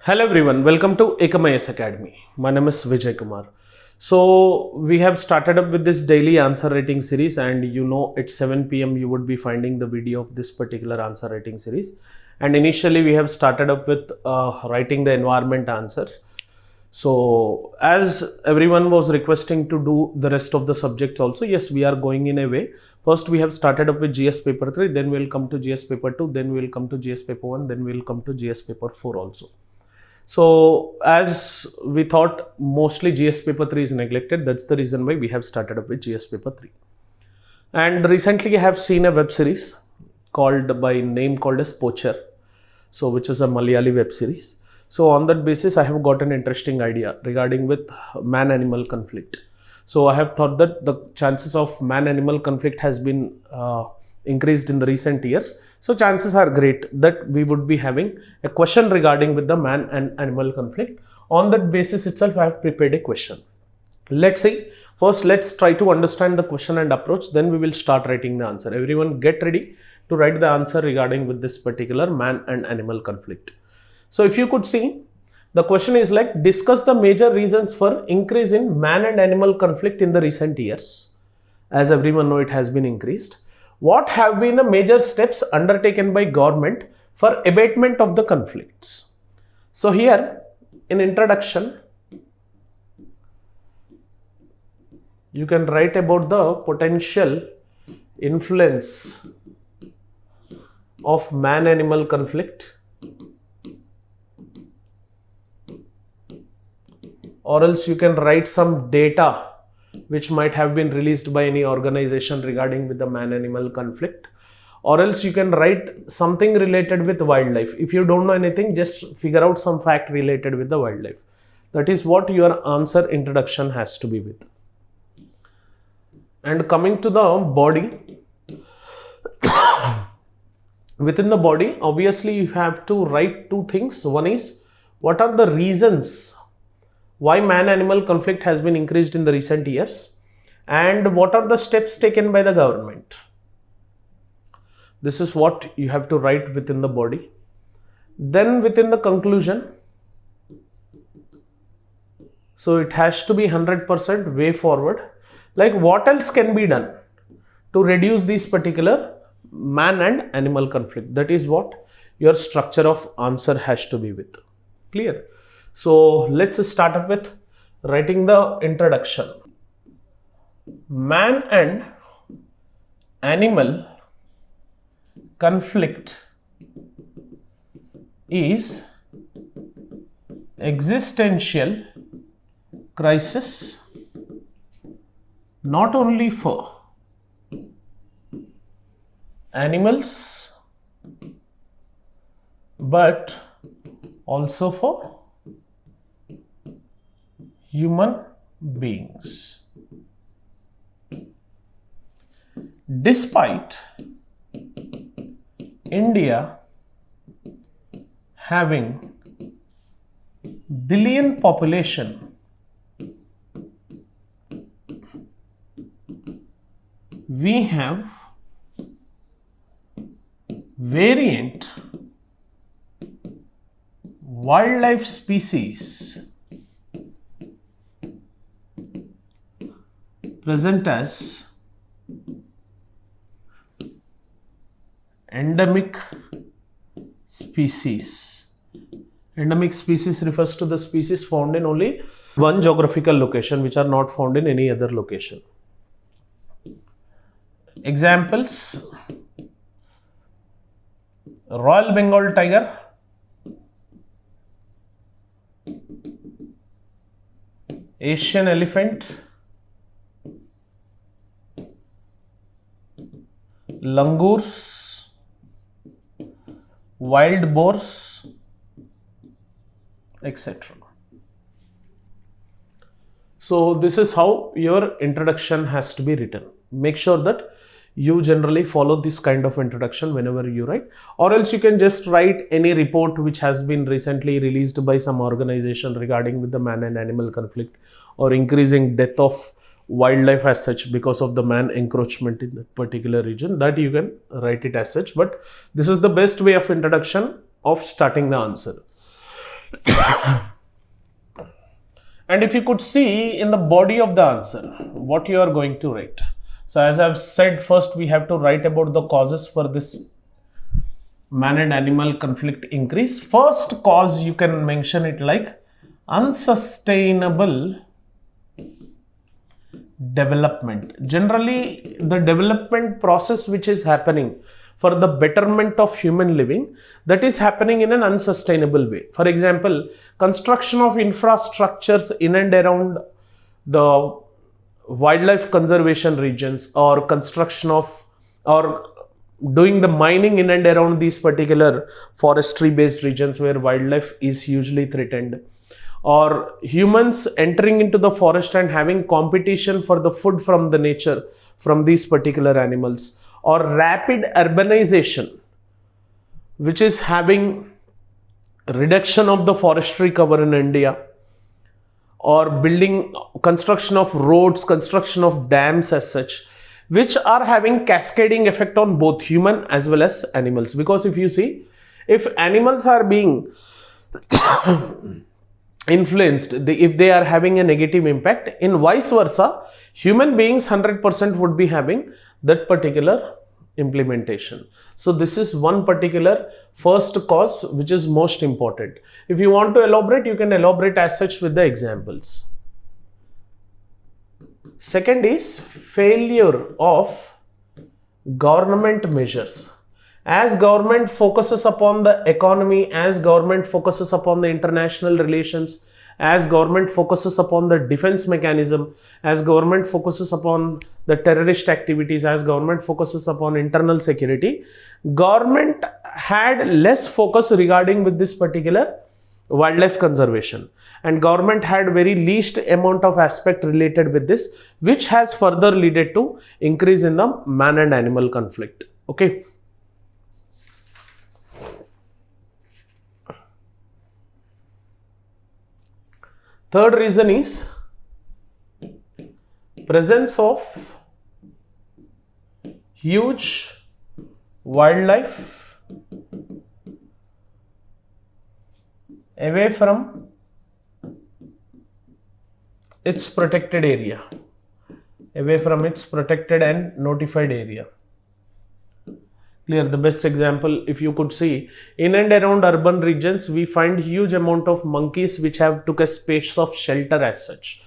Hello everyone, welcome to Ekamiasacademy. My name is Vijay Kumar. So we have started up with this daily answer writing series, and at 7 p.m. you would be finding the video of this particular answer writing series. And initially we have started up with writing the environment answers. So as everyone was requesting to do the rest of the subjects also, yes, we are going in a way. First we have started up with GS paper 3, then we will come to GS paper 2, then we will come to GS paper 1, then we will come to GS paper 4 also. So as we thought mostly GS paper 3 is neglected, that's the reason why we have started up with GS paper 3. And recently I have seen a web series called as Poacher, so which is a Malayali web series. So on that basis I have got an interesting idea regarding with man-animal conflict. So I have thought that the chances of man-animal conflict has been increased in the recent years. So chances are great that we would be having a question regarding with the man and animal conflict. On that basis itself, I have prepared a question. Let's see. First, let's try to understand the question and approach. Then we will start writing the answer. Everyone get ready to write the answer regarding with this particular man and animal conflict. So if you could see, the question is like, discuss the major reasons for increase in man and animal conflict in the recent years. As everyone know, it has been increased. What have been the major steps undertaken by government for abatement of the conflicts? So here in introduction, you can write about the potential influence of man-animal conflict, or else you can write some data which might have been released by any organization regarding with the man-animal conflict, or else you can write something related with wildlife. If you don't know anything, just figure out some fact related with the wildlife. That is what your answer introduction has to be with. And coming to the body, within the body, obviously you have to write two things. One is, what are the reasons why man-animal conflict has been increased in the recent years, and what are the steps taken by the government. This is what you have to write within the body. Then within the conclusion, so it has to be 100% way forward, like what else can be done to reduce this particular man and animal conflict. That is what your structure of answer has to be with. Clear? So let's start up with writing the introduction. Man and animal conflict is existential crisis not only for animals but also for human beings. Despite India having billion population, we have variant wildlife species present as endemic species. Endemic species refers to the species found in only one geographical location, which are not found in any other location. Examples: Royal Bengal tiger, Asian elephant, langurs, wild boars, etc. So this is how your introduction has to be written. Make sure that you generally follow this kind of introduction whenever you write, or else you can just write any report which has been recently released by some organization regarding with the man and animal conflict or increasing death of wildlife as such because of the man encroachment in that particular region, that you can write it as such. But this is the best way of introduction of starting the answer. And if you could see in the body of the answer, what you are going to write. So as I've said, first we have to write about the causes for this man and animal conflict increase. First cause, you can mention it like unsustainable development. Generally, the development process which is happening for the betterment of human living, that is happening in an unsustainable way. For example, construction of infrastructures in and around the wildlife conservation regions, or construction of, or doing the mining in and around these particular forestry based regions where wildlife is hugely threatened, or humans entering into the forest and having competition for the food from the nature from these particular animals, or rapid urbanization which is having reduction of the forestry cover in India, or construction of roads, construction of dams as such, which are having cascading effect on both human as well as animals. Because if you see, if animals are being influenced, if they are having a negative impact, in vice versa, human beings 100% would be having that particular implementation. So this is one particular first cause which is most important. If you want to elaborate, you can elaborate as such with the examples. Second is failure of government measures. As government focuses upon the economy, as government focuses upon the international relations, as government focuses upon the defense mechanism, as government focuses upon the terrorist activities, as government focuses upon internal security, government had less focus regarding with this particular wildlife conservation, and government had very least amount of aspect related with this, which has further led to increase in the man and animal conflict. Okay. Third reason is presence of huge wildlife away from its protected area, away from its protected and notified area. Clear? The best example, if you could see, in and around urban regions, we find huge amount of monkeys which have took a space of shelter as such.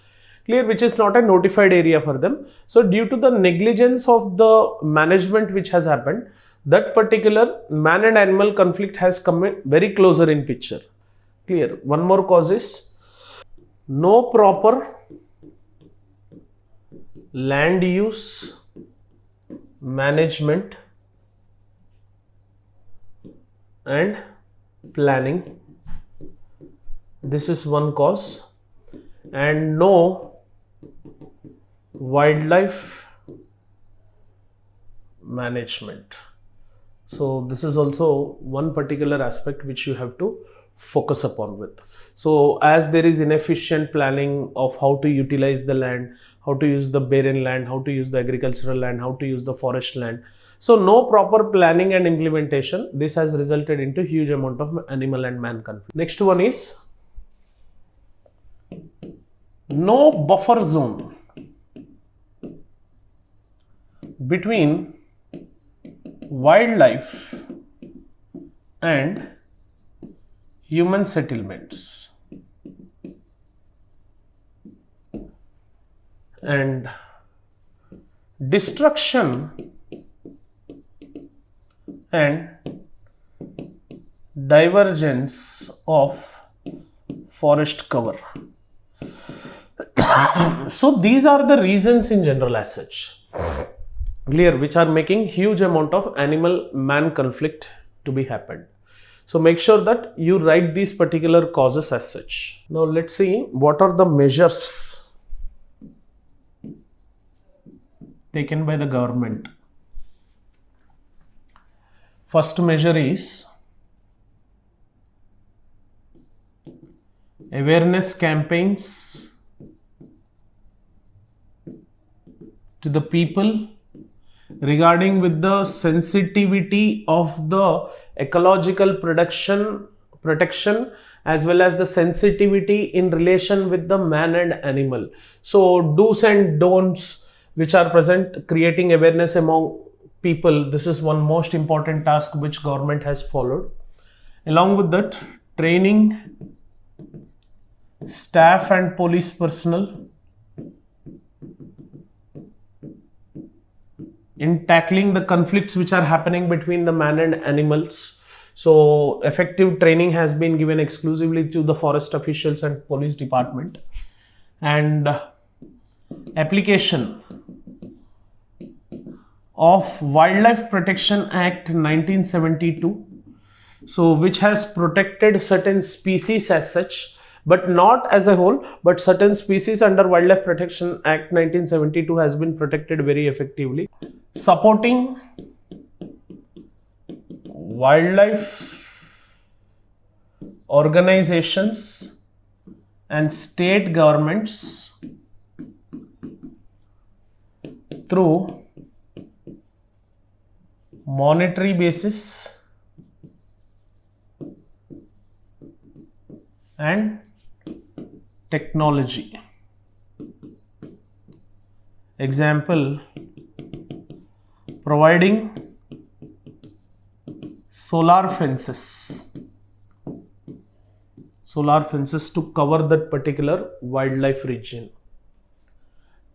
Clear? Which is not a notified area for them. So due to the negligence of the management which has happened, that particular man and animal conflict has come very closer in picture. Clear? One more cause is no proper land use management and planning. This is one cause. And no wildlife management. So this is also one particular aspect which you have to focus upon with. So as there is inefficient planning of how to utilize the land, how to use the barren land, how to use the agricultural land, how to use the forest land. So no proper planning and implementation, this has resulted into huge amount of animal and man conflict. Next one is no buffer zone between wildlife and human settlements. And destruction and divergence of forest cover. So these are the reasons in general as such, clear, which are making huge amount of animal man conflict to be happened. So make sure that you write these particular causes as such. Now let's see what are the measures taken by the government. First measure is awareness campaigns to the people regarding with the sensitivity of the ecological protection as well as the sensitivity in relation with the man and animal. So do's and don'ts which are present, creating awareness among people. This is one most important task which government has followed. Along with that, training staff and police personnel in tackling the conflicts which are happening between the man and animals. So effective training has been given exclusively to the forest officials and police department. And application of Wildlife Protection Act 1972, so which has protected certain species as such, but not as a whole, but certain species under Wildlife Protection Act 1972 has been protected very effectively. Supporting wildlife organizations and state governments through monetary basis and technology. Example, providing solar fences to cover that particular wildlife region.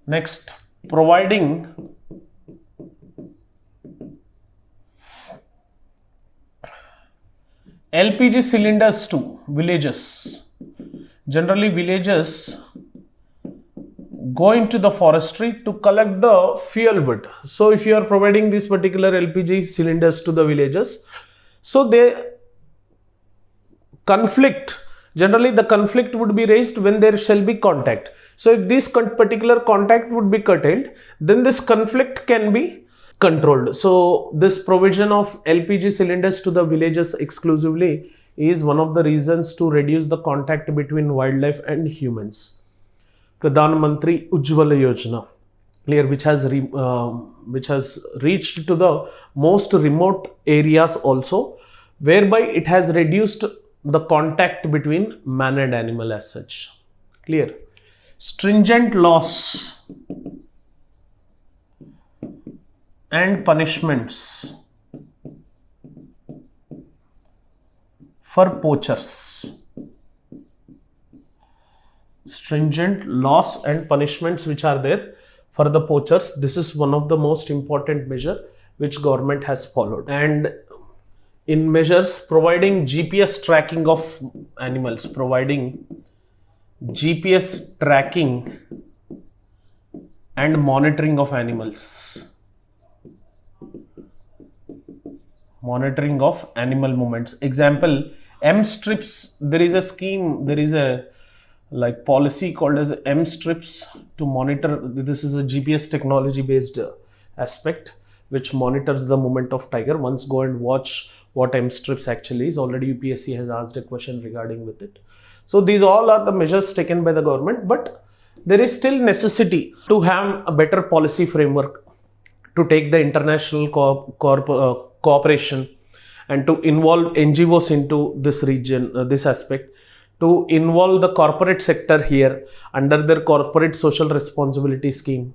Next, providing LPG cylinders to villages. Generally, villages go into the forestry to collect the fuel wood. So if you are providing this particular LPG cylinders to the villages, so they conflict, generally the conflict would be raised when there shall be contact. So if this particular contact would be curtailed, then this conflict can be controlled. So this provision of LPG cylinders to the villages exclusively is one of the reasons to reduce the contact between wildlife and humans. Pradhan Mantri Ujjwala Yojana, clear, which has reached to the most remote areas also, whereby it has reduced the contact between man and animal as such. Clear. Stringent laws and punishments for poachers. Stringent laws and punishments which are there for the poachers. This is one of the most important measure which government has followed. And in measures, providing GPS tracking of animals, providing GPS tracking and monitoring of animals, monitoring of animal movements. Example, M strips, there is a scheme, there is a like policy called as M strips to monitor. This is a GPS technology based aspect which monitors the movement of tiger. Once go and watch what M strips actually is. Already UPSC has asked a question regarding with it. So these all are the measures taken by the government, but there is still necessity to have a better policy framework to take the international cooperation and to involve NGOs into this region, this aspect, to involve the corporate sector here under their corporate social responsibility scheme.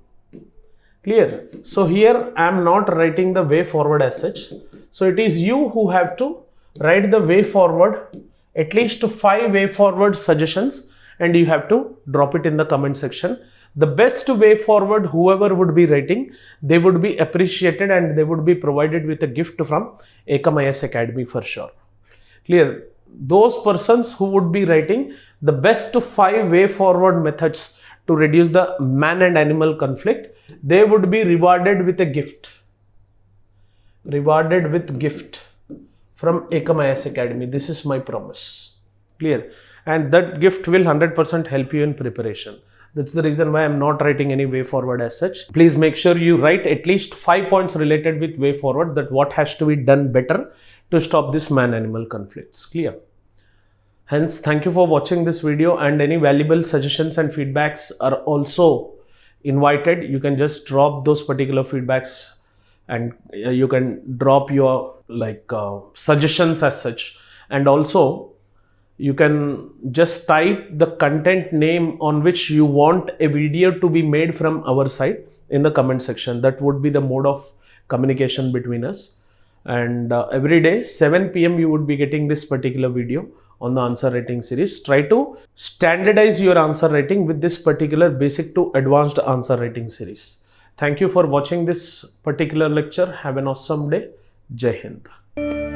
Clear? So here I am not writing the way forward as such. So it is you who have to write the way forward, at least 5 way forward suggestions, and you have to drop it in the comment section. The best way forward, whoever would be writing, they would be appreciated and they would be provided with a gift from Ekam Academy for sure. Clear? Those persons who would be writing the best 5 way forward methods to reduce the man and animal conflict, they would be rewarded with a gift. Rewarded with gift from Ekam Academy. This is my promise. Clear? And that gift will 100% help you in preparation. That's the reason why I'm not writing any way forward as such. Please make sure you write at least 5 points related with way forward, that what has to be done better to stop this man-animal conflicts. Clear? Hence, thank you for watching this video, and any valuable suggestions and feedbacks are also invited. You can just drop those particular feedbacks and you can drop your suggestions as such. And also, You can just type the content name on which you want a video to be made from our side in the comment section. That would be the mode of communication between us. And every day 7 p.m. you would be getting this particular video on the answer writing series. Try to standardize your answer writing with this particular basic to advanced answer writing series. Thank you for watching this particular lecture. Have an awesome day. Jai Hind.